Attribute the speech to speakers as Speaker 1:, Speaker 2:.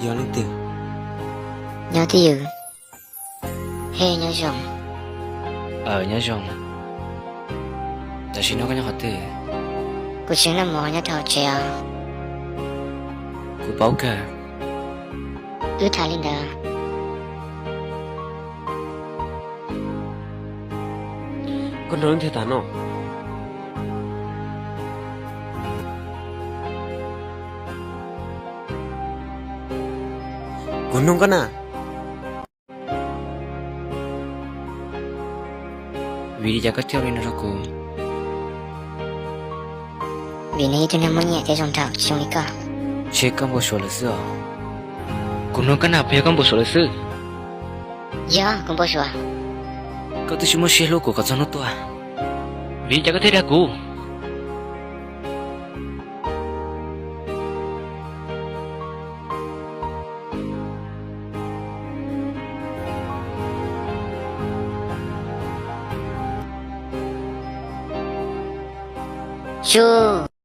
Speaker 1: dia lên tiền.
Speaker 2: Nhớ thì ừ. Hey nhớ chồng.
Speaker 3: Nhớ rồng. 다시 너가 같아.
Speaker 2: Cô chính là mò nhớ thầu trèo.
Speaker 3: 그 바우카.
Speaker 2: Ư thả lên đó.
Speaker 1: Con nói thế tán không? Gunung kan ah?
Speaker 3: 위리 자가 태어나라고.
Speaker 2: Vì này tôi nằm nhẹ theo dòng thảo trong lý cả.
Speaker 3: 제가 뭐 쇼르스. 군노가 나쁘야가 뭐 쇼르스.
Speaker 2: Dạ, cũng bao giờ.
Speaker 3: 그 뜻이 뭐 쉐로고 가자노 또아. 위리 자가 태라고.
Speaker 2: Chú.